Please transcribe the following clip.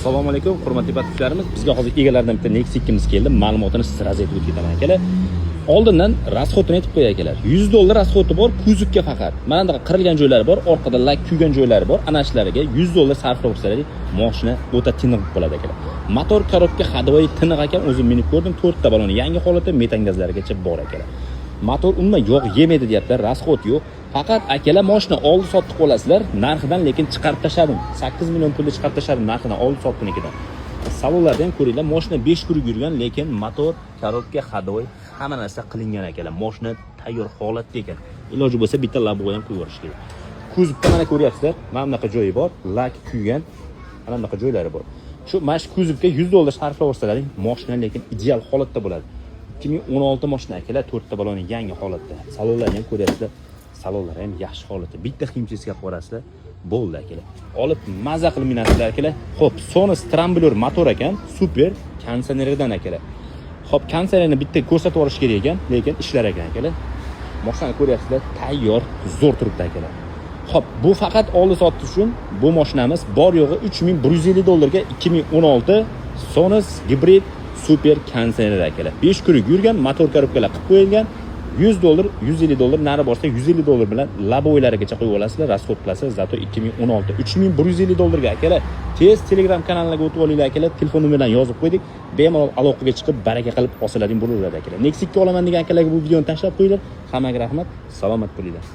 Assalomu alaykum, hurmatli patronlarimiz. Bizga hozir egalaridan bitta Nexus 2 miz keldi. Ma'lumotini siz aytib o'taman akalar. Oldindan rasxodini aytib qo'yay akalar. $100 rasxodi bor, kuzovga faqat. Mana bunaqa qirilgan joylari bor, orqada lak kuygan joylari bor. Ana shularga $100 sarflab qo'ysangiz, mashina o'ta tiniq bo'ladi akalar. Motor korobka hadoyi tiniq ekan, o'zim minib ko'rdim. 4 ta baloni yangi holatda, metan gazlarigacha bor akalar. Motor umuman yog' yemaydi deyaptilar, rasxod yo'q. Faqat akalar mashina oldi sotib qolasizlar, narxidan lekin chiqarib tashladim. 8 million pulga chiqarib tashladim narxidan, oldi sotdinikidan. Salonlarda ham ko'ringlar, mashina 5 kun yurgan, lekin motor, korobka, hadoy hamma narsa qilingan akalar. Mashina tayyor holatda ekan. Iloji bo'lsa bitta laboga ham qo'yib yuborish kerak. Kuzovda mana ko'ryapsizlar, mana bunaqa joyi bor, lak kuygan, mana bunaqa joylari bor. Shu mash kuzovga $100 sarflab olsalaring, mashina lekin ideal holatda bo'ladi. 2016 mashina akalar, 4 ta baloni yangi holatda. Salonlarni ham ko'ryapsizlar. Salonlar ham yaxshi holatda. Bitta himchisiga qo'rasizlar, bo'ldi akalar. Olib maza qilib minasizlar akalar. Xo'p, Sonos Trambler motor ekan, super konditsionerdan akalar. Xo'p, konditsionerni bitta ko'rsatib olish kerak ekan, lekin ishlar ekan akalar. Mashinani ko'ryapsizlar, tayyor, zo'r turibdi akalar. Xo'p, bu faqat oldi sotish uchun bu mashinamiz bor yo'g'i $3150 ga 2016 Sonos Hybrid super konditsioner akalar. 5 kun yurgan, motor korobkalar qilib qo'yilgan. $100, $150 nari borsa $150 bilan laboylarigacha qo'yib olasizlar, rasxod qilasiz. Zato 2016 $3150 ga akalar. Tez Telegram kanaliga o'tib olinglar akalar. Telefon nomeridan yozib qo'ydik. Bemalol aloqaga chiqib baraka qilib olsalaring bo'laveradi akalar. Nexus 2 olaman degan akalarga bu videoni tashlab qo'yinglar. Hammaga rahmat. Salomat bo'linglar.